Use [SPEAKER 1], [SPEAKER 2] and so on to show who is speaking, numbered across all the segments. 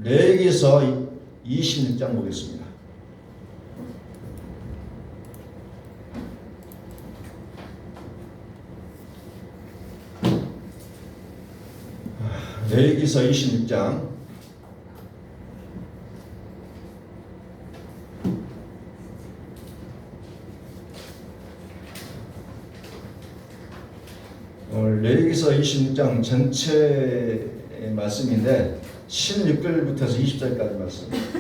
[SPEAKER 1] 레위기서 26장 보겠습니다. 레위기서 26장 레위기서 26장 전체의 말씀인데 16절부터 20절까지 말씀입니다.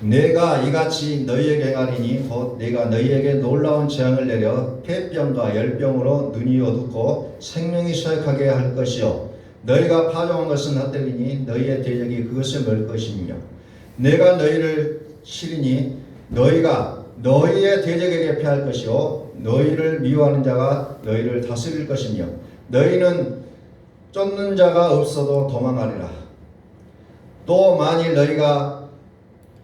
[SPEAKER 1] 내가 이같이 너희에게 행하리니 곧 내가 너희에게 놀라운 재앙을 내려 폐병과 열병으로 눈이 어둡고 생명이 쇠약하게 할 것이요 너희가 파종한 것은 헛되리니 너희의 대적이 그것을 먹을 것이며 내가 너희를 치리니 너희가 너희의 대적에게 패할 것이요 너희를 미워하는 자가 너희를 다스릴 것이며 너희는 쫓는 자가 없어도 도망하리라. 또 만일 너희가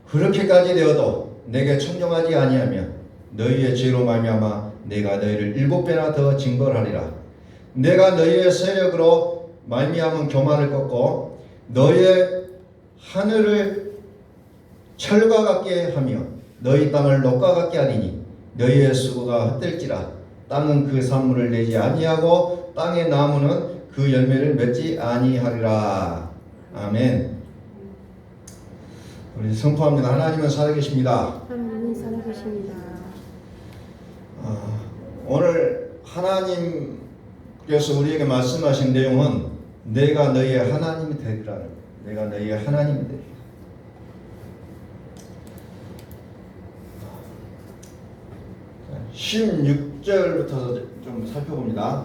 [SPEAKER 1] 그렇게까지 되어도 내게 청종하지 아니하면 너희의 죄로 말미암아 내가 너희를 7배나 더 징벌하리라. 내가 너희의 세력으로 말미암은 교만을 꺾고 너희의 하늘을 철과 같게 하며 너희 땅을 녹과 같게 하리니 너희의 수고가 헛될지라. 땅은 그 산물을 내지 아니하고 땅의 나무는 그 열매를 맺지 아니하리라. 아멘. 우리 선포합니다. 하나님은 살아계십니다.
[SPEAKER 2] 하나님은 살아계십니다.
[SPEAKER 1] 오늘 하나님께서 우리에게 말씀하신 내용은 내가 너희의 하나님이 되리라는, 내가 너희의 하나님이 되리라. 16절부터 좀 살펴봅니다.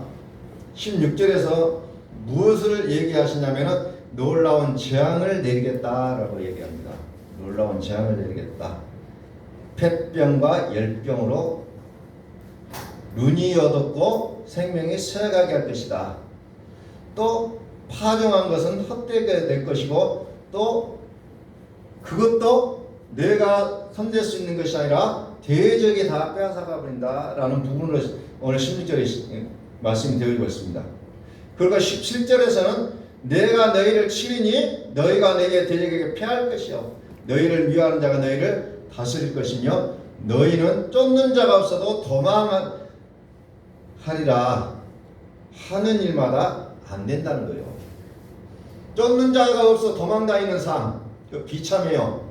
[SPEAKER 1] 16절에서 무엇을 얘기하시냐면 놀라운 재앙을 내리겠다라고 얘기합니다. 놀라운 재앙을 내리겠다. 폐병과 열병으로 눈이 어둡고 생명이 쇠약하게 할 것이다. 또 파종한 것은 헛되게 될 것이고 또 그것도 내가 손댈 수 있는 것이 아니라 대적이 다 빼앗아가 버린다라는 부분으로 오늘 16절에 말씀이 되어지고 있습니다. 그리고 17절에서는 내가 너희를 치리니 너희가 너희의 대적에게 패할 것이요 너희를 미워하는 자가 너희를 다스릴 것이며 너희는 쫓는 자가 없어도 도망하리라 하는 일마다 안 된다는 거예요. 쫓는 자가 없어 도망다니는 삶 비참해요.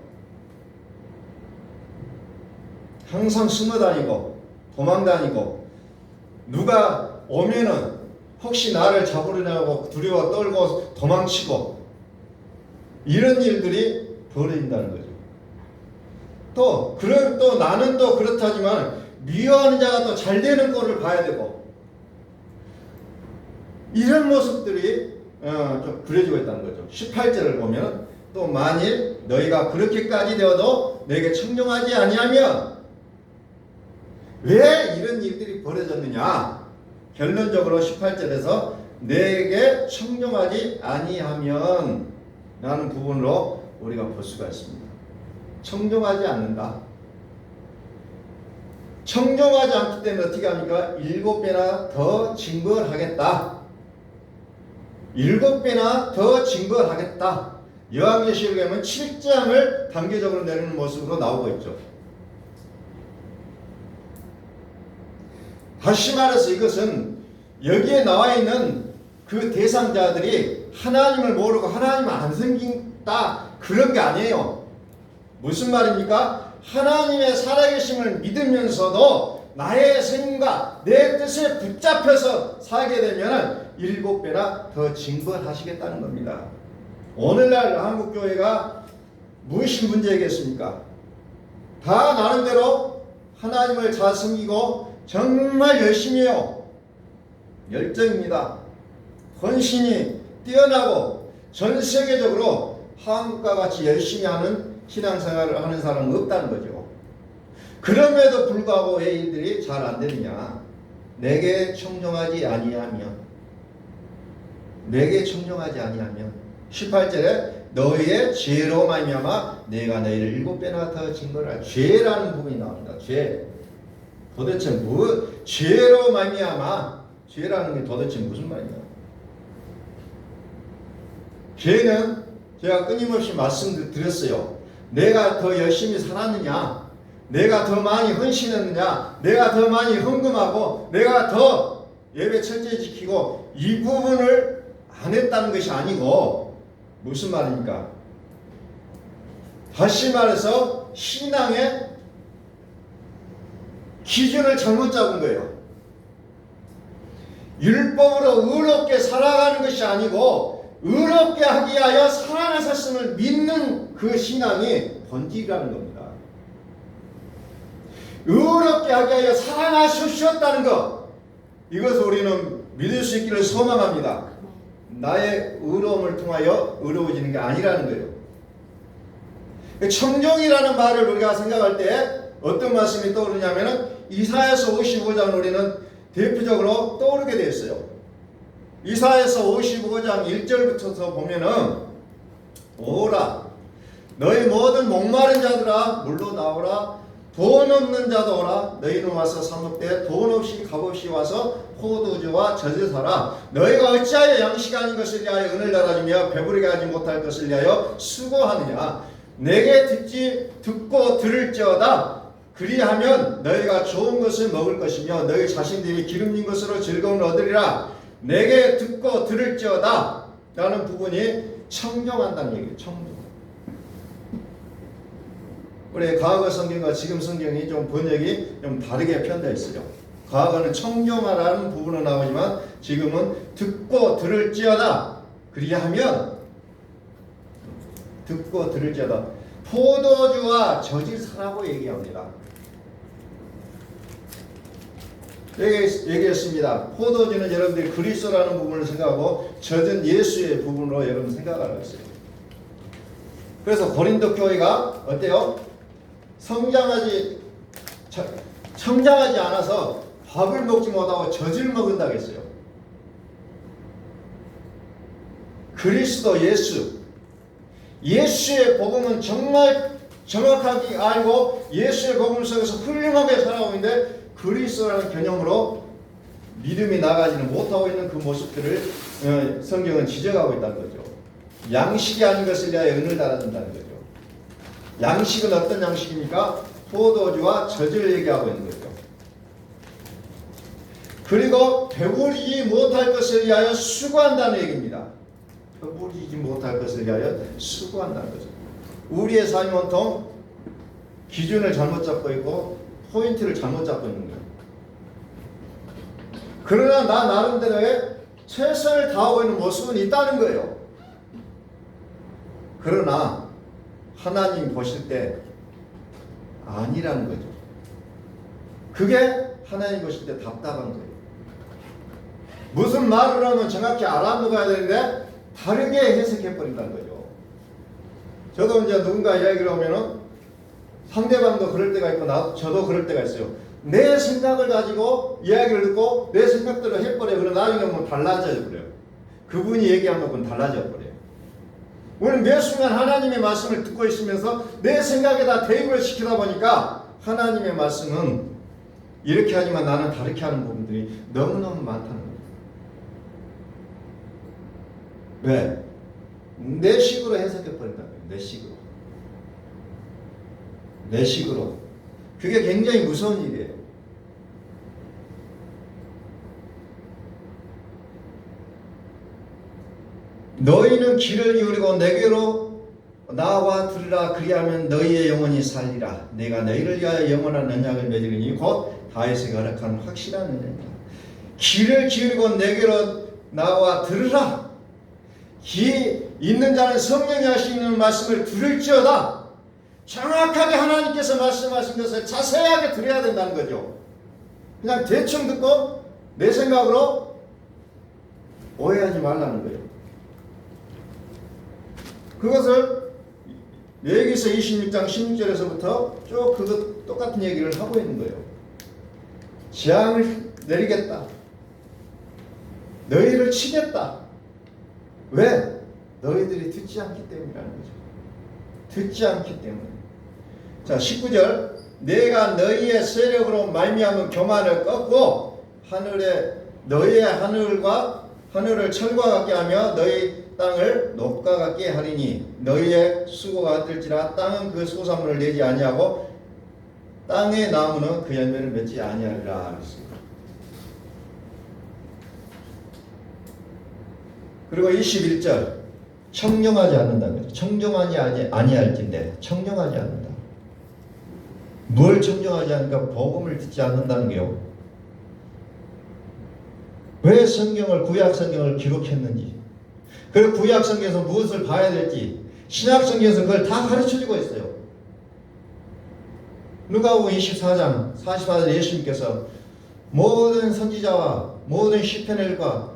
[SPEAKER 1] 항상 숨어다니고 도망다니고 누가 오면은 혹시 나를 잡으려고 두려워 떨고 도망치고 이런 일들이 벌어진다는 거죠. 또 나는 또 그렇다지만 미워하는 자가 또 잘 되는 꼴을 봐야 되고 이런 모습들이 좀 그려지고 있다는 거죠. 18절을 보면 또 만일 너희가 그렇게까지 되어도 내게 청종하지 아니하면 왜 이런 일들이 벌어졌느냐? 결론적으로 18절에서 내게 청종하지 아니하면 라는 부분으로 우리가 볼 수가 있습니다. 청종하지 않는다. 청종하지 않기 때문에 어떻게 합니까? 7배나 더 징벌하겠다. 7배나 더 징벌하겠다. 요한계시록에 보면 7장을 단계적으로 내리는 모습으로 나오고 있죠. 다시 말해서 이것은 여기에 나와 있는 그 대상자들이 하나님을 모르고 하나님을 안 섬긴다 그런 게 아니에요. 무슨 말입니까? 하나님의 살아계심을 믿으면서도 나의 생각, 내 뜻에 붙잡혀서 살게 되면 7배나 더 징벌하시겠다는 겁니다. 오늘날 한국교회가 무엇이 문제겠습니까? 다 나름대로 하나님을 잘 섬기고 정말 열심히 해요. 열정입니다. 헌신이 뛰어나고 전 세계적으로 한국과 같이 열심히 하는 신앙생활을 하는 사람은 없다는 거죠. 그럼에도 불구하고 왜 일들이 잘 안 되느냐? 내게 청종하지 아니하면 18절에 너희의 죄로 말미암아 내가 너희를 7배나 더 징벌할 죄라는 부분이 나옵니다. 죄. 도대체 죄로 말미암아 죄라는 게 도대체 무슨 말이냐? 죄는 제가 끊임없이 말씀드렸어요. 내가 더 열심히 살았느냐, 내가 더 많이 헌신했느냐, 내가 더 많이 헌금하고, 내가 더 예배 철저히 지키고, 이 부분을 안 했다는 것이 아니고, 무슨 말입니까? 다시 말해서 신앙의 기준을 잘못 잡은 거예요. 율법으로 의롭게 살아가는 것이 아니고 의롭게 하기 위하여 살아나셨음을 믿는 그 신앙이 본질이라는 겁니다. 의롭게 하기 위하여 살아나셨다는 것, 이것을 우리는 믿을 수 있기를 소망합니다. 나의 의로움을 통하여 의로워지는 게 아니라는 거예요. 청정이라는 말을 우리가 생각할 때 어떤 말씀이 떠오르냐면은 이사야서 55장을 우리는 대표적으로 떠오르게 되었어요. 이사야서 55장 1절부터 보면은 오라 너희 모든 목마른 자들아 물로 나오라 돈 없는 자도 오라 너희는 와서 사 먹되 돈 없이 값없이 와서 포도주와 젖을 사라 너희가 어찌하여 양식 아닌 것을 위하여 은을 달아주며 배부르게 하지 못할 것을 위하여 수고하느냐 내게 듣고 들을지어다 그리하면 너희가 좋은 것을 먹을 것이며 너희 자신들이 기름진 것으로 즐거움을 얻으리라 내게 듣고 들을지어다 라는 부분이 청정한다는 얘기예요. 청정. 우리 과거 성경과 지금 성경이 좀 번역이 좀 다르게 표현되어 있어요. 과거는 청정하라는 부분은 나오지만 지금은 듣고 들을지어다 그리하면 듣고 들을지어다 포도주와 젖을 사라고 얘기합니다. 얘기했습니다. 포도주는 여러분들이 그리스도라는 부분을 생각하고 젖은 예수의 부분으로 여러분 생각하고 있어요. 그래서 고린도 교회가 어때요? 성장하지 않아서 밥을 먹지 못하고 젖을 먹는다고 했어요. 그리스도 예수의 복음은 정말 정확하게 알고 예수의 복음 속에서 훌륭하게 살아가고 있는데 그리스도라는 개념으로 믿음이 나가지는 못하고 있는 그 모습들을 성경은 지적하고 있다는 거죠. 양식이 아닌 것을 위하여 은을 달아준다는 거죠. 양식은 어떤 양식입니까? 포도주와 젖을 얘기하고 있는 거죠. 그리고 배부르지 못할 것을 위하여 수고한다는 얘기입니다. 배부르지 못할 것을 위하여 수고한다는 거죠. 우리의 삶이 온통 기준을 잘못 잡고 있고 포인트를 잘못 잡고 있는 거예요. 그러나 나 나름대로의 최선을 다하고 있는 모습은 있다는 거예요. 그러나 하나님 보실 때 아니라는 거죠. 그게 하나님 보실 때 답답한 거예요. 무슨 말을 하면 정확히 알아먹어야 되는데 다르게 해석해버린다는 거죠. 저도 이제 누군가 이야기를 하면은 상대방도 그럴 때가 있고 저도 그럴 때가 있어요. 내 생각을 가지고 이야기를 듣고 내 생각대로 해버려요. 그럼 나중에 보면 달라져 버려요. 그분이 얘기한 것은 달라져 버려요. 우리는 매 순간 하나님의 말씀을 듣고 있으면서 내 생각에다 대입을 시키다 보니까 하나님의 말씀은 이렇게 하지만 나는 다르게 하는 부분들이 너무너무 많다는 거예요. 왜? 내 식으로 해석해버린다는 거예요. 내 식으로. 그게 굉장히 무서운 일이에요. 너희는 귀를 기울이고 내게로 나와 들으라 그리하면 너희의 영혼이 살리라. 내가 너희를 위하여 영원한 언약을 맺으리니 곧 다윗의 거룩한 확실한 언약이다. 귀를 기울이고 내게로 나와 들으라. 귀 있는 자는 성령이 하시는 말씀을 들을지어다. 정확하게 하나님께서 말씀하신 것을 자세하게 들어야 된다는 거죠. 그냥 대충 듣고 내 생각으로 오해하지 말라는 거예요. 그것을 레위기서 26장 16절에서부터 쭉 그것 똑같은 얘기를 하고 있는 거예요. 재앙을 내리겠다. 너희를 치겠다. 왜? 너희들이 듣지 않기 때문이라는 거죠. 듣지 않기 때문에. 자, 19절 내가 너희의 세력으로 말미암은 교만을 꺾고 하늘에 너희의 하늘을 철과 같게 하며 너희 땅을 녹과 같게 하리니 너희의 수고가 어떨지라 땅은 그 소산물을 내지 아니하고 땅의 나무는 그 열매를 맺지 아니하리라 그랬습니다. 그리고 21절 청정하지 않는다는 거죠. 청정하지 아니할진대 청정하지 않는다. 뭘 청정하지 않으니까 복음을 듣지 않는다는 게요. 왜 구약 성경을 기록했는지, 그리고 구약 성경에서 무엇을 봐야 될지 신약 성경에서 그걸 다 가르쳐주고 있어요. 누가복음 24장 44절 예수님께서 모든 선지자와 모든 시편일과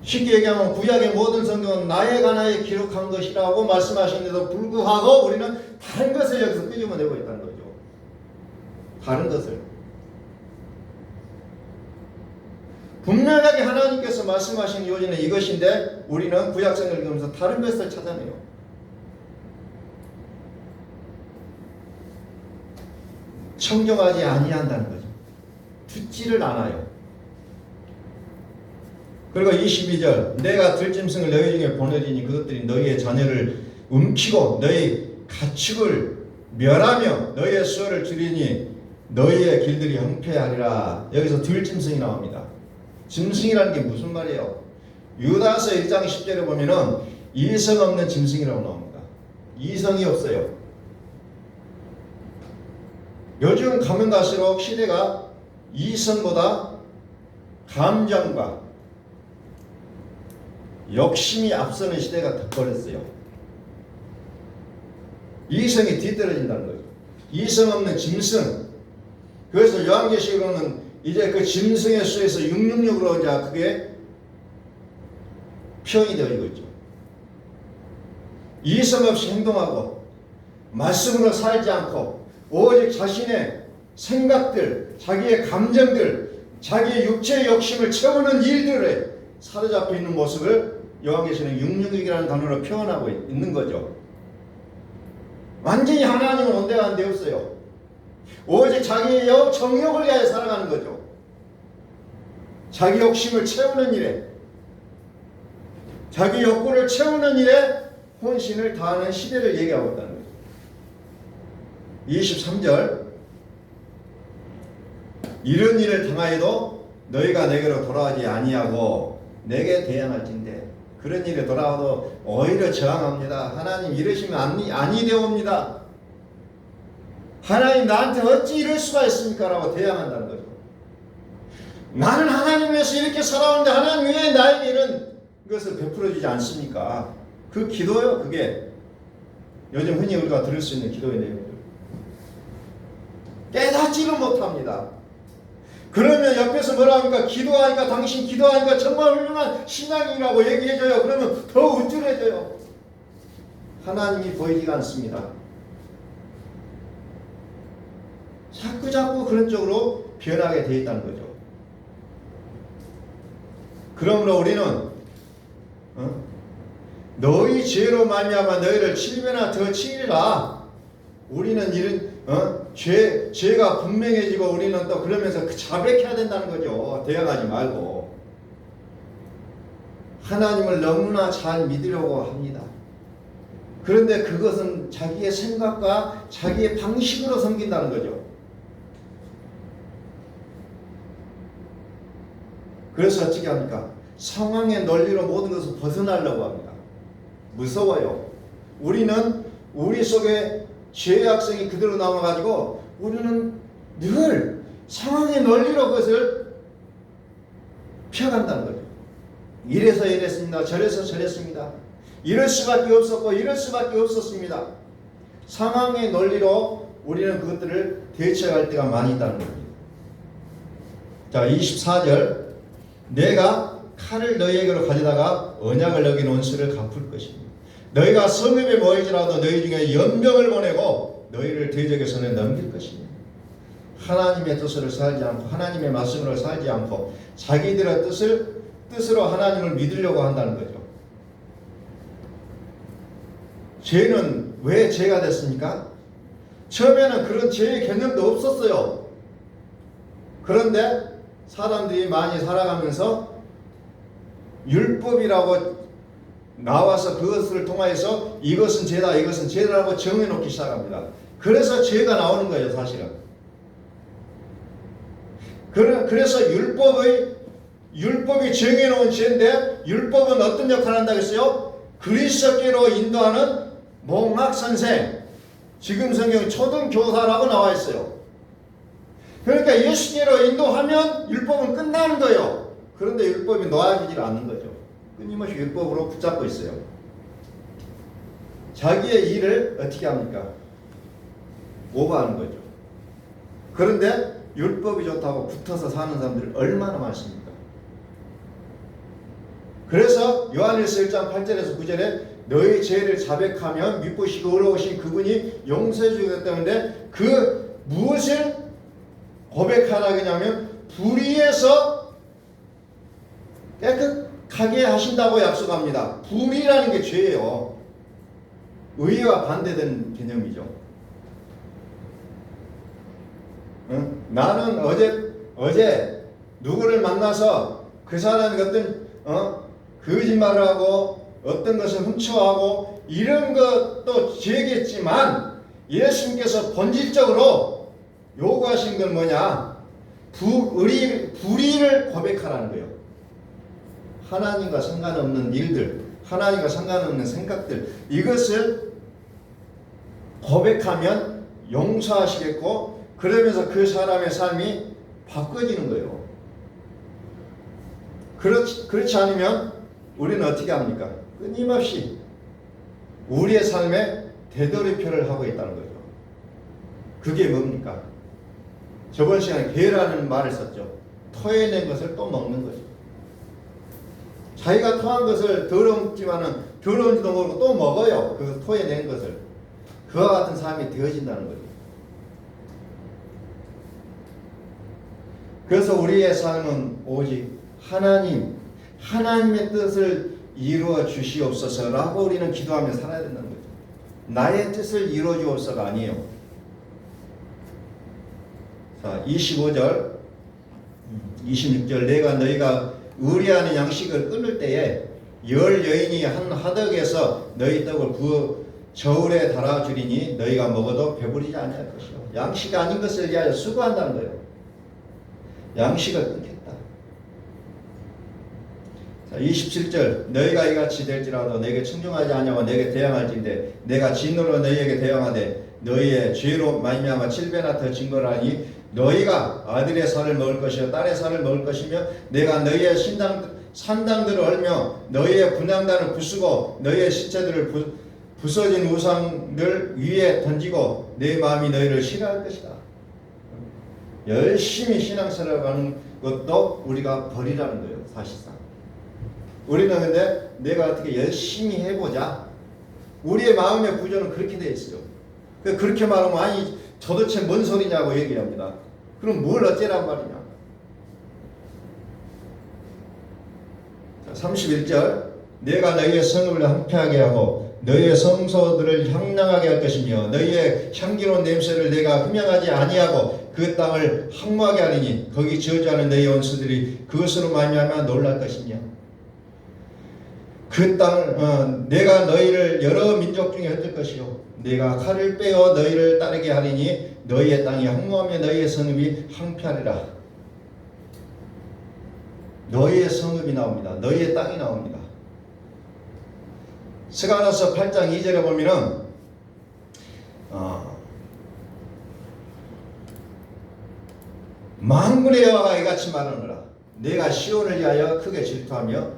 [SPEAKER 1] 쉽게 얘기하면 구약의 모든 성경은 나에 관하여 기록한 것이라고 말씀하시는데도 불구하고 우리는 다른 것을 여기서 끄집어내고 있다는 거죠. 다른 것을. 분명하게 하나님께서 말씀하신 요지는 이것인데 우리는 구약 성경을 읽으면서 다른 것을 찾아내요. 청정하지 아니한다는 거죠. 듣지를 않아요. 그리고 22절 내가 들짐승을 너희 중에 보내리니 그것들이 너희의 자녀를 움키고 너희 가축을 멸하며 너희의 수요를 줄이니 너희의 길들이 황폐하리라. 여기서 들짐승이 나옵니다. 짐승이라는 게 무슨 말이에요? 유다서 1장 10절에 보면은 이성 없는 짐승이라고 나옵니다. 이성이 없어요. 요즘 가면 갈수록 시대가 이성보다 감정과 욕심이 앞서는 시대가 돼버렸어요. 이성이 뒤떨어진다는 거죠. 이성 없는 짐승. 그래서 요한계시록은 이제 그 짐승의 수에서 666으로 이제 그게 표현이 되어지고 있죠. 이성 없이 행동하고 말씀으로 살지 않고 오직 자신의 생각들, 자기의 감정들, 자기의 육체의 욕심을 채우는 일들에 사로잡혀 있는 모습을 요한계시록은 666이라는 단어로 표현하고 있는 거죠. 완전히 하나님은 온데가 안 되었어요. 오직 자기의 정욕을 위하여 살아가는 거죠. 자기 욕심을 채우는 일에, 자기 욕구를 채우는 일에 혼신을 다하는 시대를 얘기하고 있다는 거죠. 23절 이런 일을 당하여도 너희가 내게로 돌아오지 아니하고 내게 대항할진대. 그런 일에 돌아와도 오히려 저항합니다. 하나님 이러시면 아니 되옵니다. 하나님 나한테 어찌 이럴 수가 있습니까? 라고 대항한다는 거죠. 나는 하나님 위해서 이렇게 살아오는데 하나님 왜 나에게 이런 것을 베풀어 주지 않습니까? 그 기도요. 그게 요즘 흔히 우리가 들을 수 있는 기도의 내용들. 깨닫지를 못합니다. 그러면 옆에서 뭐라 합니까? 기도하니까 당신 기도하니까 정말 훌륭한 신앙이라고 얘기해줘요. 그러면 더 우쭐해져요. 하나님이 보이지가 않습니다. 자꾸 그런 쪽으로 변하게 되어 있다는 거죠. 그러므로 우리는 너희 죄로 말미암아 너희를 7배나 더 치리라. 우리는 이런 죄가 분명해지고 우리는 또 그러면서 자백해야 된다는 거죠. 대항하지 말고. 하나님을 너무나 잘 믿으려고 합니다. 그런데 그것은 자기의 생각과 자기의 방식으로 섬긴다는 거죠. 그래서 어떻게 합니까? 상황의 논리로 모든 것을 벗어나려고 합니다. 무서워요. 우리는 우리 속에 죄의 악성이 그대로 남아가지고 우리는 늘 상황의 논리로 그것을 펴간다는 거죠. 이래서 이랬습니다. 저래서 저랬습니다. 이럴 수밖에 없었고 이럴 수밖에 없었습니다. 상황의 논리로 우리는 그것들을 대처할 때가 많이 있다는 겁니다. 자, 24절 내가 칼을 너희에게로 가져다가 언약을 어긴 원수를 갚을 것입니다. 너희가 성읍에 모이지라도 너희 중에 연병을 보내고 너희를 대적의 손에 넘길 것입니다. 하나님의 뜻으로 살지 않고 하나님의 말씀으로 살지 않고 자기들의 뜻으로 하나님을 믿으려고 한다는 거죠. 죄는 왜 죄가 됐습니까? 처음에는 그런 죄의 개념도 없었어요. 그런데 사람들이 많이 살아가면서 율법이라고 나와서 그것을 통하여서 이것은 죄다 이것은 죄다라고 정해놓기 시작합니다. 그래서 죄가 나오는 거예요, 사실은. 그래서 율법이 정해놓은 죄인데, 율법은 어떤 역할을 한다고 했어요? 그리스도께로 인도하는 몽학선생, 지금 성경 초등교사라고 나와 있어요. 그러니까 예수께로 인도하면 율법은 끝나는 거예요. 그런데 율법이 놓아지질 않는 거죠. 끊임없이 율법으로 붙잡고 있어요. 자기의 일을 어떻게 합니까? 오버하는 거죠. 그런데 율법이 좋다고 붙어서 사는 사람들이 얼마나 많습니까? 그래서 요한일서 1장 8절에서 9절에 너희 죄를 자백하면 미쁘시고 의로우신 그분이 용서해 주기 때문에 그 무엇을 고백하라냐면 불의에서 깨끗하게 하신다고 약속합니다. 불의라는 게 죄예요. 의와 반대된 개념이죠. 응? 나는 어제 누구를 만나서 그 사람이 어떤 거짓말을 하고 어떤 것을 훔쳐하고 이런 것도 죄겠지만 예수님께서 본질적으로 요구하신 건 뭐냐? 불의를 고백하라는 거예요. 하나님과 상관없는 일들, 하나님과 상관없는 생각들, 이것을 고백하면 용서하시겠고, 그러면서 그 사람의 삶이 바꿔지는 거예요. 그렇지 않으면 우리는 어떻게 합니까? 끊임없이 우리의 삶에 되돌이표를 하고 있다는 거죠. 그게 뭡니까? 저번 시간에 개라는 말을 썼죠. 토해낸 것을 또 먹는 거죠. 자기가 토한 것을 더럽지만은 더러운지도 모르고 또 먹어요. 그 토해낸 것을. 그와 같은 삶이 되어진다는 거죠. 그래서 우리의 삶은 오직 하나님의 뜻을 이루어 주시옵소서라고 우리는 기도하며 살아야 된다는 거죠. 나의 뜻을 이루어 주옵소서가 아니에요. 자, 25절, 26절 내가 너희가 의리하는 양식을 끊을 때에 열 여인이 한 하덕에서 너희 떡을 부어 저울에 달아주리니 너희가 먹어도 배부르지 아니할 것이요. 양식 아닌 것을 위하여 수고한다는 거예요. 양식을 끊겠다. 자, 27절 너희가 이같이 될지라도 내게 청종하지 아니하고 내게 대항할진대 내가 진노로 너희에게 대항하되 너희의 죄로 말미암아 7배나 더 증거하니 너희가 아들의 살을 먹을 것이요 딸의 살을 먹을 것이며 내가 너희의 산당들을 헐며 너희의 분향단을 부수고 너희의 시체들을 부서진 우상들 위에 던지고 내 마음이 너희를 싫어할 것이다. 열심히 신앙생활을 하는 것도 우리가 버리라는 거예요. 사실상 우리는 근데 내가 어떻게 열심히 해보자, 우리의 마음의 구조는 그렇게 되어 있어요. 그렇게 말하면 아니 도대체 뭔 소리냐고 얘기합니다. 그럼 뭘 어째란 말이냐. 자, 31절 내가 너희의 성읍을 황폐하게 하고 너희의 성소들을 향락하게 할 것이며 너희의 향기로운 냄새를 내가 흠양하지 아니하고 그 땅을 황무하게 하리니 거기 저주하는 너희 원수들이 그것으로 말미암아 놀랄 것이며 그 땅을 내가 너희를 여러 민족 중에 흩을 것이요 내가 칼을 빼어 너희를 따르게 하리니 너희의 땅이 황무하며 너희의 성읍이 황폐하리라. 너희의 성읍이 나옵니다. 너희의 땅이 나옵니다. 스가랴서 8장 2절에 보면은 만군의 여호와가 이같이 말하노라. 내가 시온을 위하여 크게 질투하며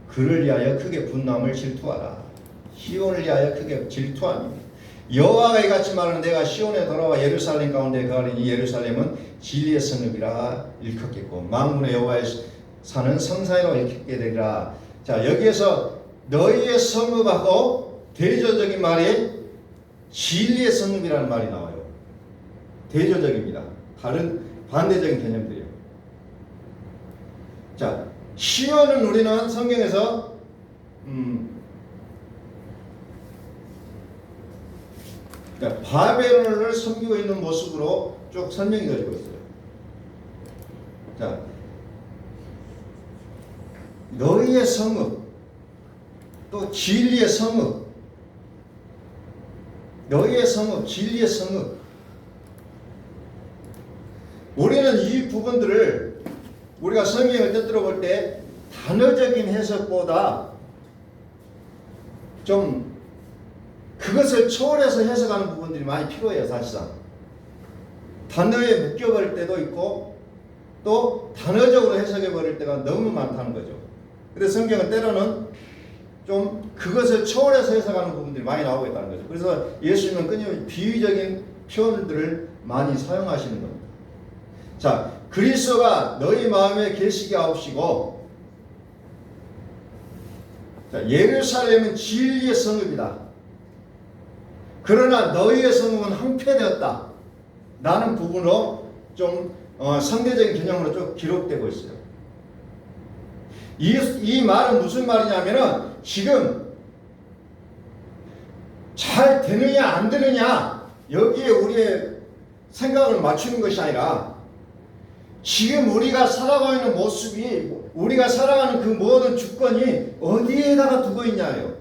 [SPEAKER 1] 그를 위하여 크게 분노함을 질투하라. 시온을 위하여 크게 질투하며 여호와가 이같이 말하는 내가 시온에 돌아와 예루살렘 가운데 거하리니 예루살렘은 진리의 성읍이라 일컫겠고 만군의 여호와의 사는 성산이라고 일컫게 되리라. 자, 여기에서 너희의 성읍하고 대조적인 말이 진리의 성읍이라는 말이 나와요. 대조적입니다. 다른 반대적인 개념들이에요. 자, 시온은 우리는 성경에서 그러니까 바벨론을 섬기고 있는 모습으로 쭉 설명이 되고 있어요. 자, 너희의 성읍, 또 진리의 성읍, 너희의 성읍, 진리의 성읍. 우리는 이 부분들을 우리가 성경을 뜯들어 볼 때 단어적인 해석보다 좀 그것을 초월해서 해석하는 부분들이 많이 필요해요. 사실상 단어에 묶여버릴 때도 있고 또 단어적으로 해석해버릴 때가 너무 많다는 거죠. 그래서 성경은 때로는 좀 그것을 초월해서 해석하는 부분들이 많이 나오고 있다는 거죠. 그래서 예수님은 끊임없이 비유적인 표현들을 많이 사용하시는 겁니다. 자, 그리스도가 너희 마음에 계시게 하옵시고, 자, 예루살렘은 진리의 성읍이다. 그러나 너희의 성읍은 황폐되었다. 라는 부분으로 좀 상대적인 개념으로 좀 기록되고 있어요. 이 말은 무슨 말이냐면은 지금 잘 되느냐 안 되느냐 여기에 우리의 생각을 맞추는 것이 아니라 지금 우리가 살아가고 있는 모습이 우리가 살아가는 그 모든 주권이 어디에다가 두고 있냐요.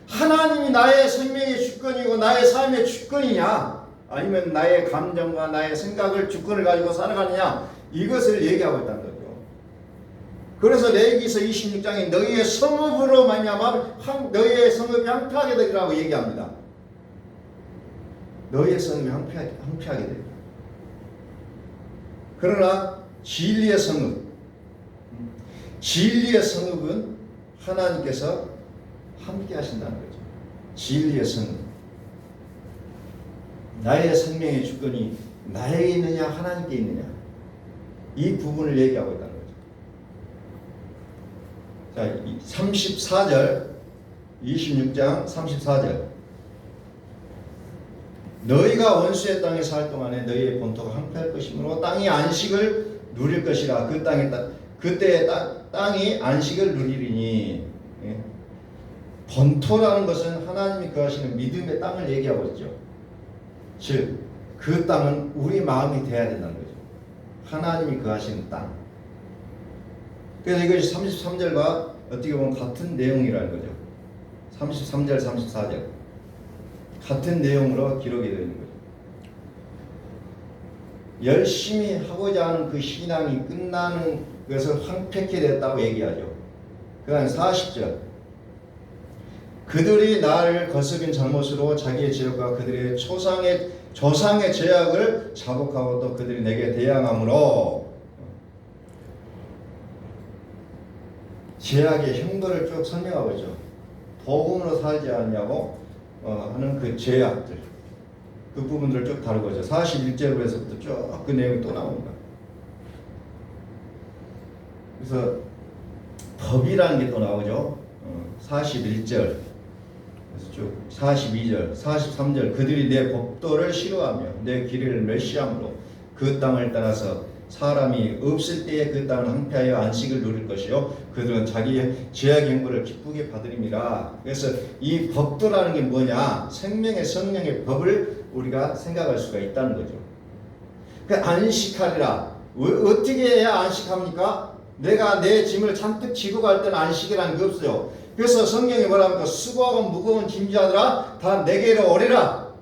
[SPEAKER 1] 하나님이 나의 생명의 주권이고 나의 삶의 주권이냐 아니면 나의 감정과 나의 생각을 주권을 가지고 살아가느냐 이것을 얘기하고 있다는 거죠. 그래서 레위기서 26장에 너희의 성읍으로 말미암아 너희의 성읍이 황폐하게 되리라고 얘기합니다. 너희의 성읍이 황폐하게 되리라. 그러나 진리의 성읍, 진리의 성읍은 하나님께서 함께 하신다는 거죠. 진리의 성읍. 나의 생명의 주권이 나에게 있느냐 하나님께 있느냐 이 부분을 얘기하고 있다는 거죠. 자, 34절 26장 34절 너희가 원수의 땅에 살 동안에 너희의 본토가 황폐할 것이므로 땅이 안식을 누릴 것이라. 그때 땅이 안식을 누리리니. 예. 본토라는 것은 하나님이 거하시는 믿음의 땅을 얘기하고 있죠. 즉 그 땅은 우리 마음이 돼야 된다는 거죠. 하나님이 거하시는 땅. 그래서 이것이 33절과 어떻게 보면 같은 내용이라는 거죠. 33절 34절 같은 내용으로 기록이 되어 있는 거죠. 열심히 하고자 하는 그 신앙이 끝나는 것을 황폐케 됐다고 얘기하죠. 그 다음 40절 그들이 나를 거스린 잘못으로 자기의 지역과 그들의 조상의 죄악을 자복하고 또 그들이 내게 대항함으로 죄악의 형벌을 쭉 설명하고 있죠. 복음으로 살지 않냐고 하는 그 죄악들 그 부분들을 쭉 다루고 있죠. 41절에서부터 쭉 그 내용이 또 나옵니다. 그래서 법이라는 게 또 나오죠. 41절 그래서 쭉 42절 43절 그들이 내 법도를 싫어하며 내 길을 멸시함으로 그 땅을 따라서 사람이 없을 때에 그 땅은 황폐하여 안식을 누릴 것이요 그들은 자기의 죄악의 형벌을 기쁘게 받으림이라. 그래서 이 법도라는 게 뭐냐? 생명의 성령의 법을 우리가 생각할 수가 있다는 거죠. 그 안식하리라. 어떻게 해야 안식합니까? 내가 내 짐을 잔뜩 지고 갈 때는 안식이라는 게 없어요. 그래서 성경이 뭐랍니까? 수고하고 무거운 짐자들아 다 내게로 오리라.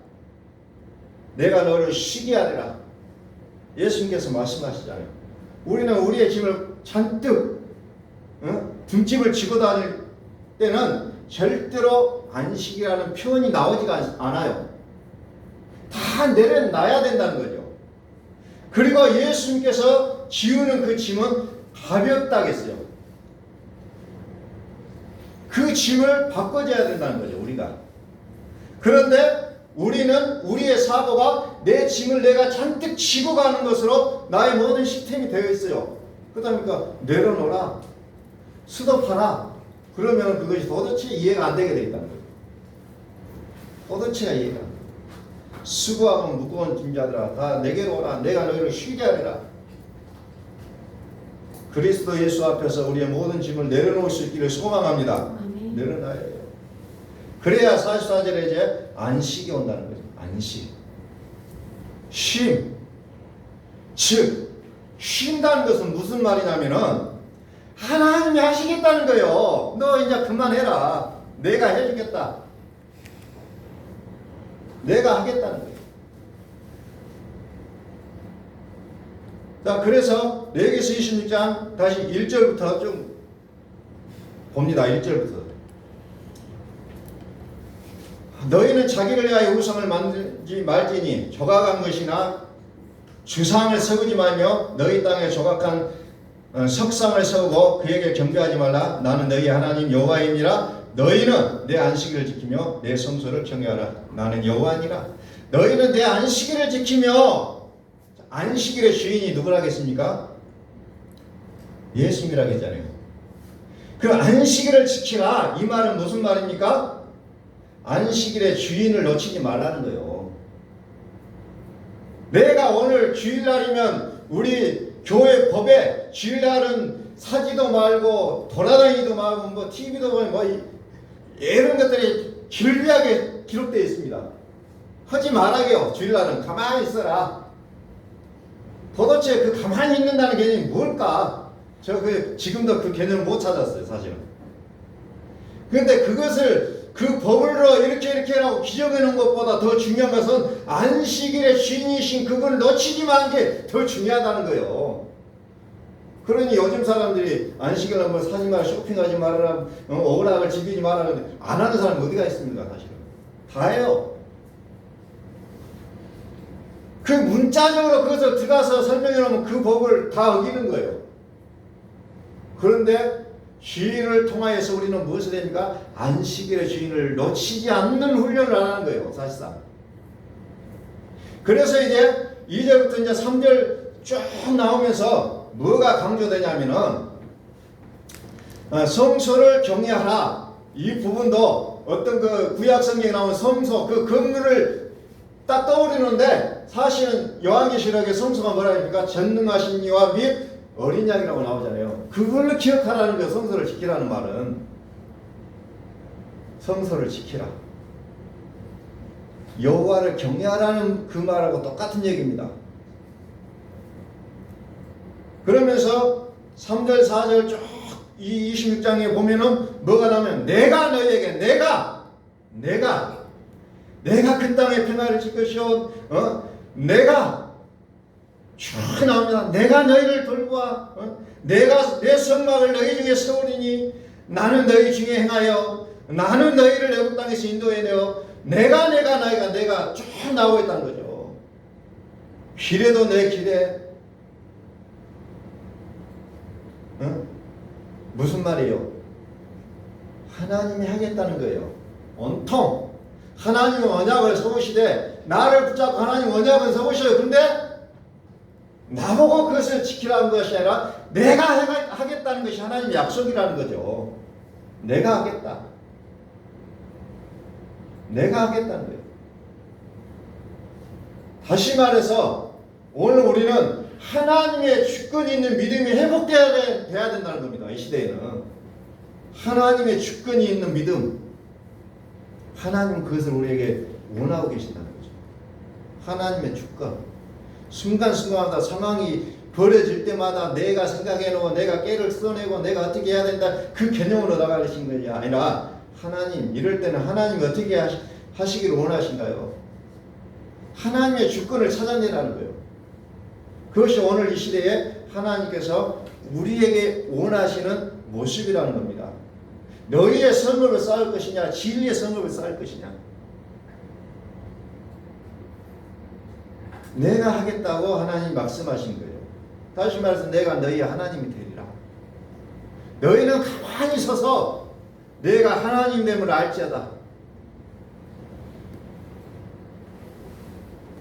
[SPEAKER 1] 내가 너를 쉬게 하리라. 예수님께서 말씀하시잖아요. 우리는 우리의 짐을 잔뜩 등짐을 지고 다닐 때는 절대로 안식이라는 표현이 나오지가 않아요. 다 내려놔야 된다는 거죠. 그리고 예수님께서 지우는 그 짐은 가볍다겠어요. 그 짐을 바꿔줘야 된다는 거죠. 우리가. 그런데 우리는 우리의 사고가 내 짐을 내가 잔뜩 지고 가는 것으로 나의 모든 시스템이 되어 있어요. 그러니까 내려놓아라. 스톱하라. 그러면 그것이 도대체 이해가 안 되게 되어 있다는 거예요. 도대체가 이해가 안 돼요. 수고하고 무거운 짐자들아 다 내게로 오라. 내가 너희를 쉬게 하리라. 그리스도 예수 앞에서 우리의 모든 짐을 내려놓을 수 있기를 소망합니다. 내려놔야 해요. 그래야 44절에 이제 안식이 온다는 거죠. 안식. 쉼. 즉 쉰다는 것은 무슨 말이냐면은 하나님이 하시겠다는 거예요. 너 이제 그만해라. 내가 해주겠다. 내가 하겠다는 거예요. 자, 그래서 레위기서 26장 다시 1절부터 좀 봅니다. 1절부터. 너희는 자기를 위하여 우상을 만들지 말지니 조각한 것이나 주상을 세우지 말며 너희 땅에 조각한 석상을 세우고 그에게 경배하지 말라. 나는 너희 하나님 여호와이니라. 너희는 내 안식일을 지키며 내 성소를 경외하라. 나는 여호와니라. 너희는 내 안식일을 지키며, 안식일의 주인이 누구라겠습니까? 예수님이라겠잖아요. 그 안식일을 지키라. 이 말은 무슨 말입니까? 안식일의 주인을 놓치지 말라는 거예요. 내가 오늘 주일날이면 우리 교회 법에 주일날은 사지도 말고 돌아다니도 말고 뭐 TV도 보면 뭐 이런 것들이 길비하게 기록되어 있습니다. 하지 말아요. 주일날은 가만히 있어라. 도대체 그 가만히 있는다는 개념이 뭘까? 저 지금도 그 개념을 못 찾았어요, 사실은. 그런데 그것을 그 법으로 이렇게 하고 기정해 놓은 것보다 더 중요한 것은 안식일의 주인이신 그분을 놓치지 마는 게 더 중요하다는 거예요. 그러니 요즘 사람들이 안식일은 뭐 사지 마라, 쇼핑하지 말아라, 오락을 즐기지 말아라, 안 하는 사람 어디가 있습니까? 사실은 다 해요. 그 문자적으로 그것을 들어가서 설명해 놓으면 그 법을 다 어기는 거예요. 그런데 주일을 통하여서 우리는 무엇을 됩니까? 안식일의 주인을 놓치지 않는 훈련을 하는 거예요, 사실상. 그래서 이제 2절부터 이제 3절 쭉 나오면서 뭐가 강조되냐면은 성소를 경외하라. 이 부분도 어떤 그 구약 성경에 나온 성소 그 건물을 딱 떠오르는데, 사실은 요한계시록의 성소가 뭐라 합니까? 전능하신 이와 및 어린 양이라고 나오잖아요. 그걸로 기억하라는 거. 성소를 지키라는 말은 성소를 지키라, 여호와를 경외하라는 그 말하고 똑같은 얘기입니다. 그러면서 3절 4절 쭉 이 26장에 보면은 뭐가 나오면 내가 너희에게 내가 그 땅에 평화를 줄 것이요 내가 쭉 나옵니다. 내가 너희를 돌보아 내가 내 성막을 너희 중에 세우리니 나는 너희 중에 행하여 나는 너희를 애굽 땅에서 인도해내어 내가 쭉 나오고 있다는 거죠. 길에도 내 길에 무슨 말이에요? 하나님이 하겠다는 거예요. 온통 하나님의 언약을 세우시되 나를 붙잡고 하나님 언약은 세우셔요. 근데 나보고 그것을 지키라는 것이 아니라 내가 하겠다는 것이 하나님의 약속이라는 거죠. 내가 하겠다. 내가 하겠다는 거예요. 다시 말해서 오늘 우리는 하나님의 주권이 있는 믿음이 회복되어야 된다는 겁니다. 이 시대에는 하나님의 주권이 있는 믿음, 하나님 그것을 우리에게 원하고 계신다는 거죠. 하나님의 주권. 순간순간마다 상황이 벌어질 때마다 내가 생각해놓고 내가 깨를 써내고 내가 어떻게 해야 된다 그 개념으로 나가신 것이 아니라 하나님, 이럴 때는 하나님이 어떻게 하시기를 원하신가요? 하나님의 주권을 찾아내라는 거예요. 그것이 오늘 이 시대에 하나님께서 우리에게 원하시는 모습이라는 겁니다. 너희의 성읍을 쌓을 것이냐, 진리의 성읍을 쌓을 것이냐. 내가 하겠다고 하나님 말씀하신 거예요. 다시 말해서 내가 너희 하나님이 되리라. 너희는 가만히 서서 내가 하나님됨을 알지어다.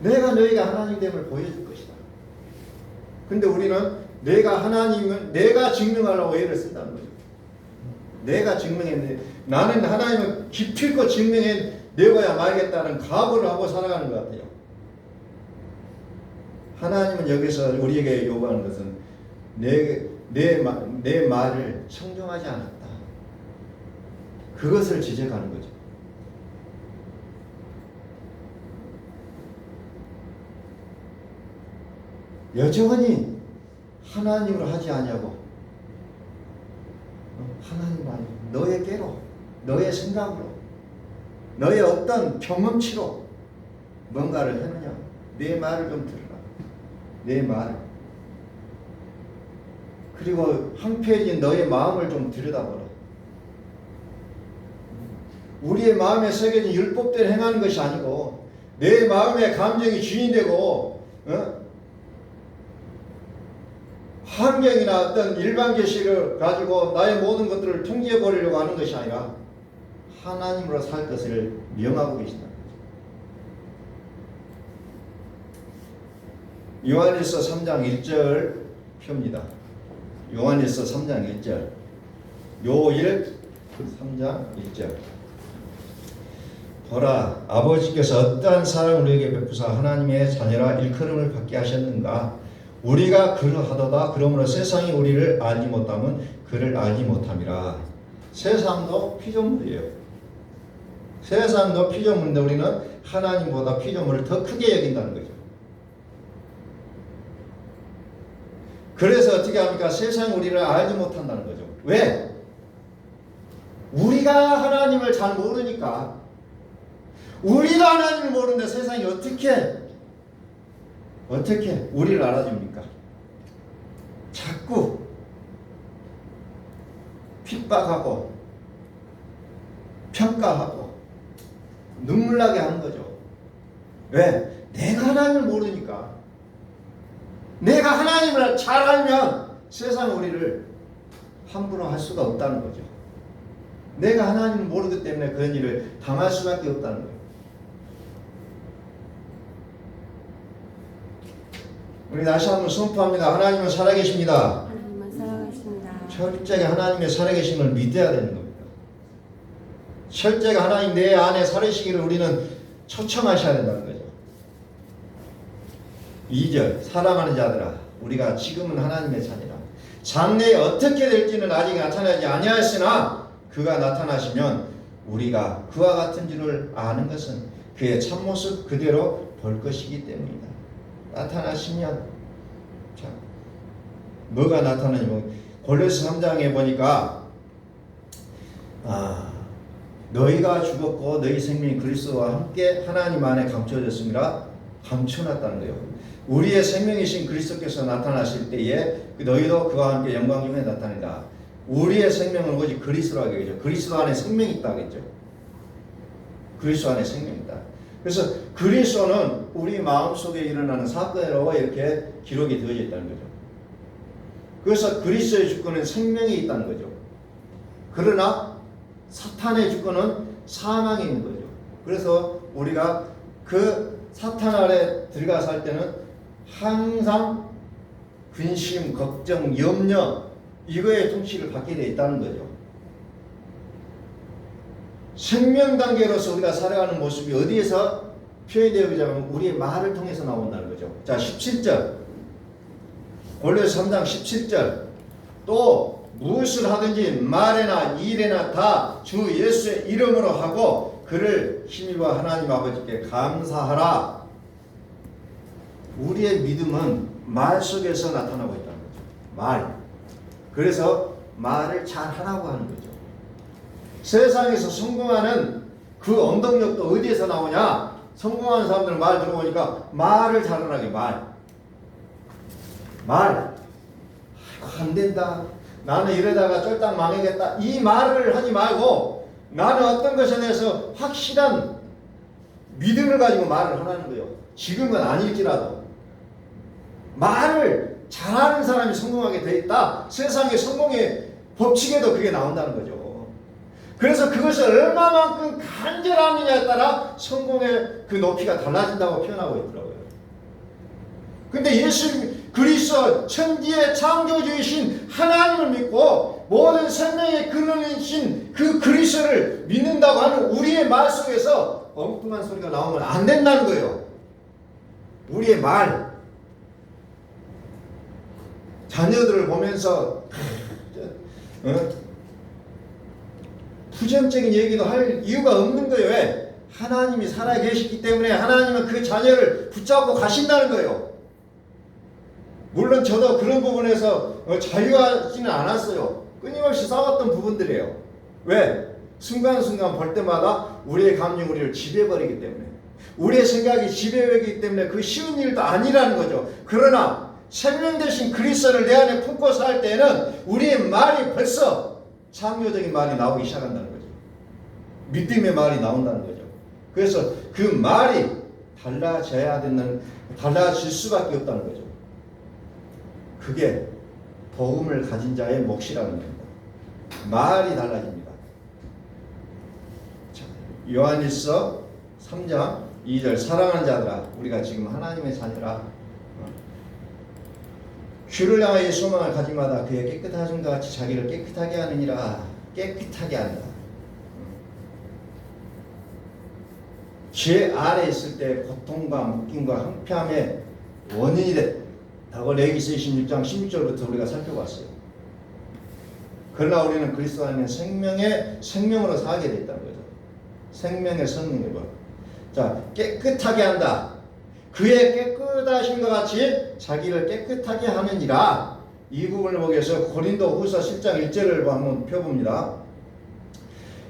[SPEAKER 1] 내가 너희가 하나님됨을 보여줄 것이다. 근데 우리는 내가 하나님을 내가 증명하려고 애를 쓴다는 거죠. 내가 증명했는데 나는 하나님을 기필코 증명해 내고야 말겠다는 각오를 하고 살아가는 것 같아요. 하나님은 여기서 우리에게 요구하는 것은 내 말을 청정하지 않았다. 그것을 지적하는 거죠. 여전히 하나님을 하지 않냐고 하나님 아니 너에게로, 너의 생각으로, 너의 어떤 경험치로 뭔가를 했느냐. 내 말을 좀 들으라. 내 말을. 그리고 황폐해진 너의 마음을 좀 들여다보라. 우리의 마음에 새겨진 율법대로 행하는 것이 아니고 내 마음의 감정이 주인이 되고 환경이나 어떤 일반 계시를 가지고 나의 모든 것들을 통제해 버리려고 하는 것이 아니라 하나님으로 살 것을 명하고 계신다. 요한일서 3장 1절 펴입니다. 요한일서 3장 1절. 요일 3장 1절. 보라, 아버지께서 어떠한 사랑을 우리에게 베푸사 하나님의 자녀라 일컬음을 받게 하셨는가. 우리가 그러하도다. 그러므로 세상이 우리를 알지 못하면 그를 알지 못함이라. 세상도 피조물이에요. 세상도 피조물인데 우리는 하나님보다 피조물을 더 크게 여긴다는 거죠. 그래서 어떻게 합니까? 세상이 우리를 알지 못한다는 거죠. 왜? 우리가 하나님을 잘 모르니까. 우리가 하나님을 모르는데 세상이 어떻게 우리를 알아줍니까? 자꾸 핍박하고 평가하고 눈물 나게 하는 거죠. 왜? 내가 하나님을 모르니까. 내가 하나님을 잘 알면 세상 우리를 함부로 할 수가 없다는 거죠. 내가 하나님을 모르기 때문에 그런 일을 당할 수밖에 없다는 거예요. 우리 다시 한번 선포합니다. 하나님은 살아계십니다.
[SPEAKER 2] 하나님은 살아계십니다.
[SPEAKER 1] 철저하게 하나님의 살아계심을 믿어야 되는 겁니다. 철저하게 하나님 내 안에 살아계시기를 우리는 초청하셔야 된다는 거죠. 2절 사랑하는 자들아 우리가 지금은 하나님의 자녀라. 장래에 어떻게 될지는 아직 나타나지 아니하였으나 그가 나타나시면 우리가 그와 같은 줄을 아는 것은 그의 참모습 그대로 볼 것이기 때문이다. 나타나시면 자 뭐가 나타나냐면 골로새 3장에 보니까 너희가 죽었고 너희 생명이 그리스도와 함께 하나님 안에 감춰졌습니다. 감춰놨다는 거예요. 우리의 생명이신 그리스도께서 나타나실 때에 너희도 그와 함께 영광중에 나타낸다. 우리의 생명은 오직 그리스도라고 하겠죠. 그리스도 안에 생명이 있다 하겠죠. 그리스도 안에 생명이 있다. 그래서 그리스도는 우리 마음속에 일어나는 사건으로 이렇게 기록이 되어져 있다는 거죠. 그래서 그리스도의 주권은 생명이 있다는 거죠. 그러나 사탄의 주권은 사망이 있는 거죠. 그래서 우리가 그 사탄 아래 들어가서 할 때는 항상 근심, 걱정, 염려 이거의 통치를 받게 되어 있다는 거죠. 생명 단계로서 우리가 살아가는 모습이 어디에서 표현되어지냐면 우리의 말을 통해서 나온다는 거죠. 자, 17절 골로새 3장 17절 또 무엇을 하든지 말에나 일에나 다 주 예수의 이름으로 하고 그를 힘입어 하나님 아버지께 감사하라. 우리의 믿음은 말 속에서 나타나고 있다는 거죠. 말. 그래서 말을 잘 하라고 하는 거죠. 세상에서 성공하는 그 원동력도 어디에서 나오냐? 성공하는 사람들은 말 들어보니까 말을 잘하라게 말. 아이고, 안 된다. 나는 이러다가 쫄딱 망하겠다. 이 말을 하지 말고 나는 어떤 것에 대해서 확실한 믿음을 가지고 말을 하라는 거예요. 지금은 아닐지라도. 말을 잘하는 사람이 성공하게 돼 있다. 세상의 성공의 법칙에도 그게 나온다는 거죠. 그래서 그것을 얼마만큼 간절하느냐에 따라 성공의 그 높이가 달라진다고 표현하고 있더라고요. 근데 예수 그리스도 천지의 창조주이신 하나님을 믿고 모든 생명의 근원이신 그 그리스도를 믿는다고 하는 우리의 말 속에서 엉뚱한 소리가 나오면 안 된다는 거예요. 우리의 말. 자녀들을 보면서 부정적인 얘기도 할 이유가 없는 거예요. 왜? 하나님이 살아계시기 때문에 하나님은 그 자녀를 붙잡고 가신다는 거예요. 물론 저도 그런 부분에서 자유하지는 않았어요. 끊임없이 싸웠던 부분들이에요. 왜? 순간순간 볼 때마다 우리의 감정이 우리를 지배해버리기 때문에, 우리의 생각이 지배하기 때문에 그 쉬운 일도 아니라는 거죠. 그러나 생명 되신 그리스도를 내 안에 품고 살 때는 우리의 말이 벌써 창조적인 말이 나오기 시작한다는 거죠. 믿음의 말이 나온다는 거죠. 그래서 그 말이 달라질 수밖에 없다는 거죠. 그게 복음을 가진 자의 몫이라는 겁니다. 말이 달라집니다. 요한일서 3장 2절 사랑하는 자들아, 우리가 지금 하나님의 자녀라, 주를 향하여 소망을 가진마다 그의 깨끗하심과 같이 자기를 깨끗하게 하느니라. 깨끗하게 한다. 죄 아래 있을 때 고통과 묶임과 황폐함의 원인이 됐다고 레위기서 26장 16절부터 우리가 살펴봤어요. 그러나 우리는 그리스도 안에 생명으로 살게 됐다는 거죠. 생명의 성령으로. 자, 깨끗하게 한다. 그의 깨끗하심과 같이 자기를 깨끗하게 하느니라. 이 부분을 보기 위해서 고린도후서 7장 1절을 한번 펴봅니다.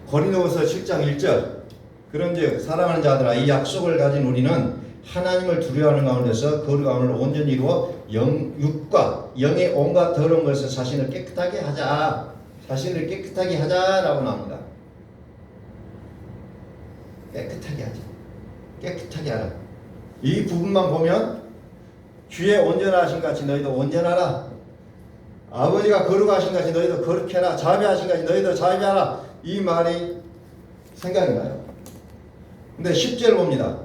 [SPEAKER 1] 고린도후서 7장 1절. 그런즉 사랑하는 자들아, 이 약속을 가진 우리는 하나님을 두려워하는 가운데서 거룩함을 온전히 이루어 육과 영의 온갖 더러운 것에서 자신을 깨끗하게 하자라고 나옵니다. 깨끗하게 하자. 깨끗하게 하라. 이 부분만 보면 주의 온전하신 같이 너희도 온전하라. 아버지가 거룩하신 같이 너희도 거룩해라. 자비하신 같이 너희도 자비하라. 이 말이 생각이 나요. 근데 10절 봅니다.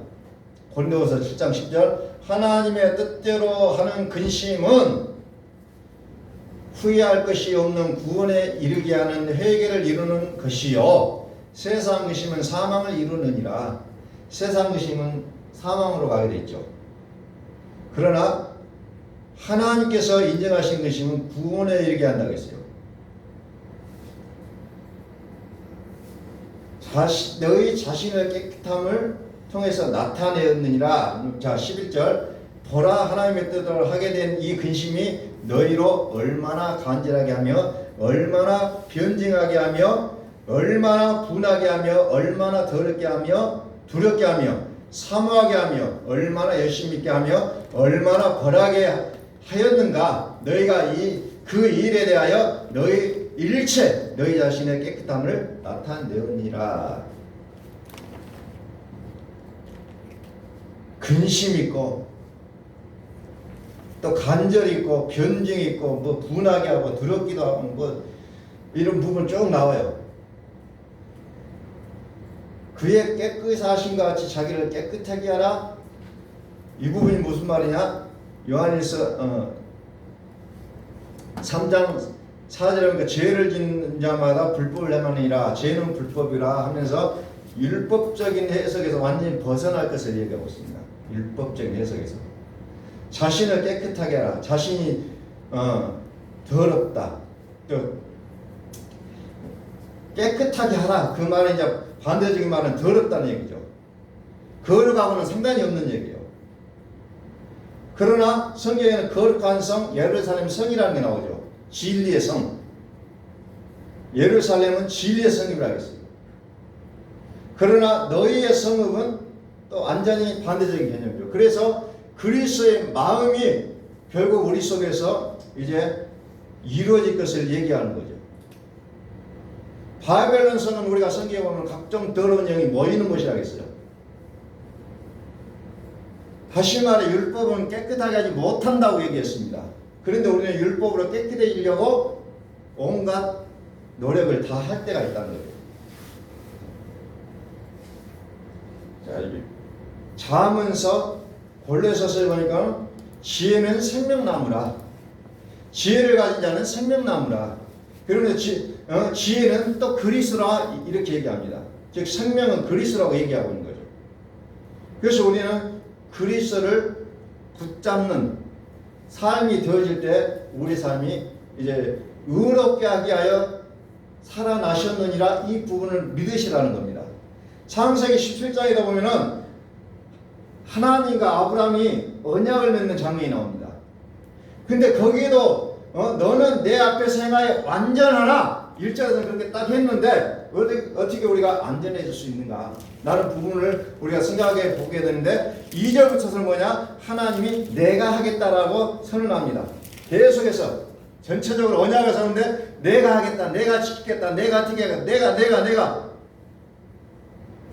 [SPEAKER 1] 고린도후서 7장 10절. 하나님의 뜻대로 하는 근심은 후회할 것이 없는 구원에 이르게 하는 회개를 이루는 것이요, 세상 근심은 사망을 이루느니라. 세상 근심은 사망으로 가게 됐죠. 그러나 하나님께서 인정하신 근심은 구원에 이르게 한다고 했어요. 너희 자신의 깨끗함을 통해서 나타내었느니라. 자, 11절. 보라, 하나님의 뜻대로 하게 된 이 근심이 너희로 얼마나 간절하게 하며 얼마나 변증하게 하며 얼마나 분하게 하며 얼마나 더럽게 하며 두렵게 하며 사모하게 하며 얼마나 열심히 있게 하며 얼마나 벌하게 하였는가. 너희가 그 일에 대하여 너희 일체 너희 자신의 깨끗함을 나타내었니라. 근심 있고 또 간절이 있고 변증이 있고 뭐 분하게 하고 두렵기도 하고 뭐 이런 부분 쭉 나와요. 그의 깨끗하심과 같이 자기를 깨끗하게 하라. 이 부분이 무슨 말이냐? 요한일서 3장 4절에 보니까 죄를 짓는 자마다 불법을 행하느니라. 죄는 불법이라 하면서 율법적인 해석에서 완전히 벗어날 것을 얘기하고 있습니다. 율법적인 해석에서 자신을 깨끗하게 하라. 자신이 더럽다. 또 깨끗하게 하라. 그 말은 이제 반대적인 말은 더럽다는 얘기죠. 거룩하고는 상관이 없는 얘기예요. 그러나 성경에는 거룩한 성, 예루살렘 성이라는 게 나오죠. 진리의 성. 예루살렘은 진리의 성이라고 했어요. 그러나 너희의 성읍은 또 완전히 반대적인 개념이죠. 그래서 그리스도의 마음이 결국 우리 속에서 이제 이루어질 것을 얘기하는 거죠. 바벨론 성은 우리가 성경에 보면 각종 더러운 영이 모이는 곳이라고 했어요. 다시 말해 율법은 깨끗하게 하지 못한다고 얘기했습니다. 그런데 우리는 율법으로 깨끗해지려고 온갖 노력을 다 할 때가 있다는 거예요. 자, 잠언서 골로새서에 보니까 지혜는 생명나무라. 지혜를 가진 자는 생명나무라. 그런데 지혜는 또 그리스도라 이렇게 얘기합니다. 즉 생명은 그리스도라고 얘기하고 있는 거죠. 그래서 우리는 그리스도를 붙잡는 삶이 되어질 때 우리 삶이 이제 의롭게 하게 하여 살아나셨느니라. 이 부분을 믿으시라는 겁니다. 창세기 17장에다 보면은 하나님과 아브라함이 언약을 맺는 장면이 나옵니다. 근데 거기에도 너는 내 앞에서 행하여 완전하라. 1절에서 그렇게 딱 했는데 어떻게 우리가 안전해질 수 있는가? 라는 부분을 우리가 생각해 보게 되는데 2절부터는 뭐냐? 하나님이 내가 하겠다라고 선언합니다. 계속해서 전체적으로 언약을 세우는데 내가 하겠다, 내가 지키겠다, 내가 지키겠다, 내가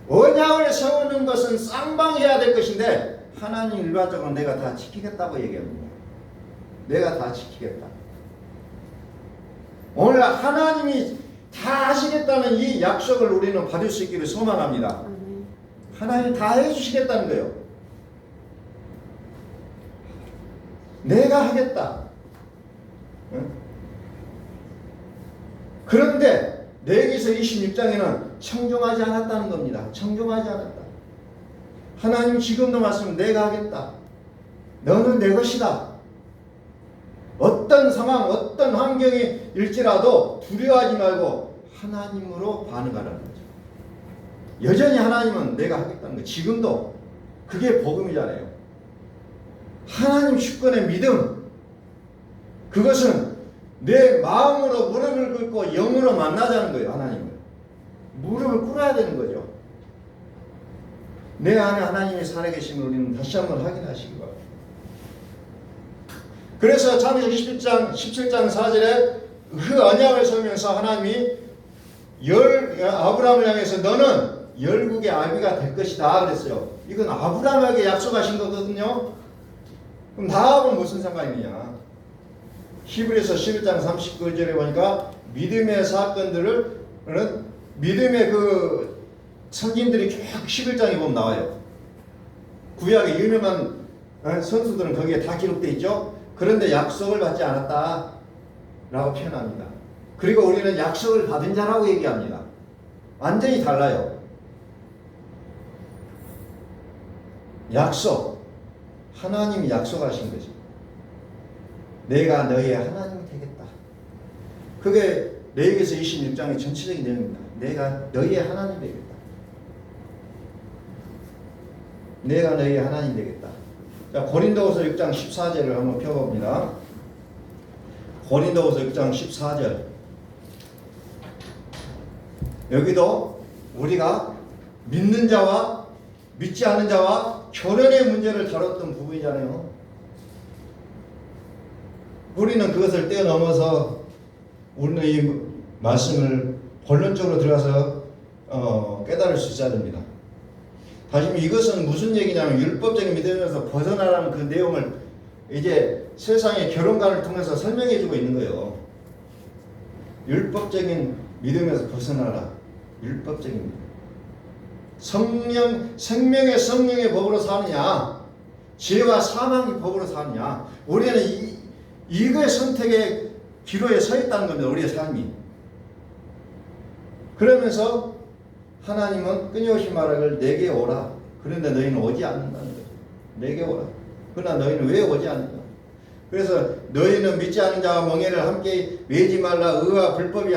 [SPEAKER 1] 언약을 세우는 것은 쌍방해야 될 것인데 하나님 일반적으로 내가 다 지키겠다고 얘기합니다. 내가 다 지키겠다. 오늘 하나님이 다 하시겠다는 이 약속을 우리는 받을 수 있기를 소망합니다. 하나님이 다 해주시겠다는 거예요. 내가 하겠다. 응? 그런데 레위기서 26장에는 청종하지 않았다는 겁니다. 청종하지 않았다. 하나님 지금도 말씀 내가 하겠다. 너는 내 것이다. 어떤 상황, 어떤 환경이 일지라도 두려워하지 말고 하나님으로 반응하라는 거죠. 여전히 하나님은 내가 하겠다는 거예요. 지금도 그게 복음이잖아요. 하나님 주권의 믿음, 그것은 내 마음으로 무릎을 꿇고 영으로 만나자는 거예요. 하나님을 무릎을 꿇어야 되는 거죠. 내 안에 하나님이 살아계심을 우리는 다시 한번 확인하시기 바랍니다. 그래서 창세기 17장 4절에 그 언약을 세우면서 하나님이 아브라함을 향해서 너는 열국의 아비가 될 것이다 그랬어요. 이건 아브라함에게 약속하신 거거든요. 그럼 다음은 무슨 상관이냐? 히브리서 11장 39절에 보니까 믿음의 사건들을 믿음의 그 선진들이 쭉 11장에 보면 나와요. 구약의 유명한 선수들은 거기에 다 기록되어 있죠. 그런데 약속을 받지 않았다 라고 표현합니다. 그리고 우리는 약속을 받은 자라고 얘기합니다. 완전히 달라요. 약속, 하나님이 약속하신 거죠. 내가 너희의 하나님이 되겠다. 그게 레위기서 26장의 전체적인 내용입니다. 내가 너희의 하나님이 되겠다. 내가 너희의 하나님이 되겠다. 자, 고린도후서 6장 14절을 한번 펴봅니다. 고린도후서 6장 14절. 여기도 우리가 믿는 자와 믿지 않는 자와 결혼의 문제를 다뤘던 부분이잖아요. 우리는 그것을 뛰어넘어서 우리는 이 말씀을 본론적으로 들어가서 깨달을 수 있어야 됩니다. 다시 이것은 무슨 얘기냐면 율법적인 믿음에서 벗어나라는 그 내용을 이제 세상의 결혼관을 통해서 설명해 주고 있는 거예요. 율법적인 믿음에서 벗어나라. 율법적인 믿음. 생명의 성령의 법으로 사느냐, 죄와 사망의 법으로 사느냐. 우리는 이거의 선택의 기로에 서 있다는 겁니다. 우리의 삶이. 그러면서 하나님은 끊임없이 말하기를 내게 오라. 그런데 너희는 오지 않는다는 거죠. 내게 오라. 그러나 너희는 왜 오지 않는가? 그래서 너희는 믿지 않는 자와 멍에를 함께 매지 말라. 의와 불법이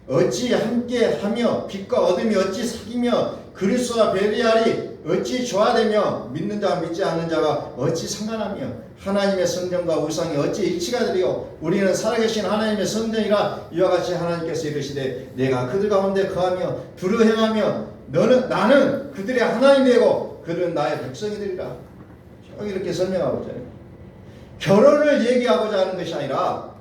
[SPEAKER 1] 어찌 함께 하며 빛과 어둠이 어찌 사귀며 그리스도와 배리하리 어찌 조화되며 믿는 자와 믿지 않는 자가 어찌 상관하며 하나님의 성전과 우상이 어찌 일치가 되리요. 우리는 살아계신 하나님의 성전이라. 이와 같이 하나님께서 이르시되 내가 그들 가운데 거하며 두루 행하며 나는 그들의 하나님이 되고 그들은 나의 백성이 되리라. 이렇게 설명하고 있잖아요. 결혼을 얘기하고자 하는 것이 아니라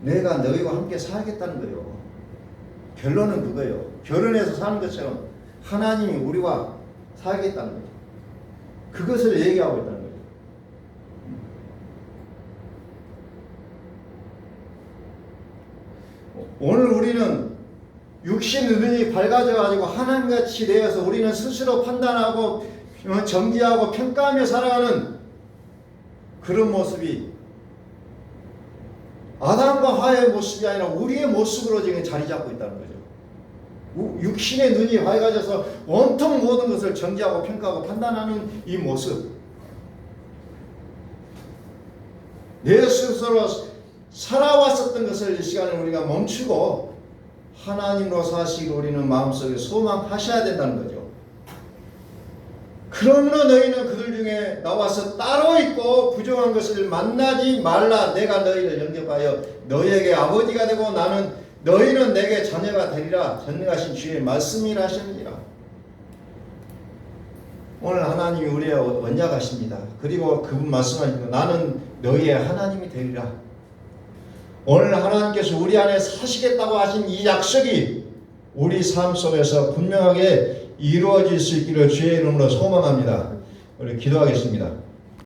[SPEAKER 1] 내가 너희와 함께 살겠다는 거예요. 결론은 그거예요. 결혼해서 사는 것처럼 하나님이 우리와 살겠다는 거죠. 그것을 얘기하고 있다는 거죠. 오늘 우리는 육신의 눈이 밝아져가지고 하나님같이 되어서 우리는 스스로 판단하고 정지하고 평가하며 살아가는 그런 모습이 아담과 하와의 모습이 아니라 우리의 모습으로 지금 자리 잡고 있다는 거죠. 육신의 눈이 밝아져서 온통 모든 것을 정지하고 평가하고 판단하는 이 모습. 내 스스로 살아왔었던 것을 이 시간에 우리가 멈추고 하나님으로 사시기를 우리는 마음속에 소망하셔야 된다는 거죠. 그러므로 너희는 그들 중에 나와서 따로 있고 부정한 것을 만나지 말라. 내가 너희를 영접하여 너희에게 아버지가 되고 너희는 내게 자녀가 되리라. 전능하신 주의 말씀이라 하시느니라. 오늘 하나님이 우리의 언약하십니다. 그리고 그분 말씀하시고 나는 너희의 하나님이 되리라. 오늘 하나님께서 우리 안에 사시겠다고 하신 이 약속이 우리 삶 속에서 분명하게 이루어질 수 있기를 주의 이름으로 소망합니다. 우리 기도하겠습니다.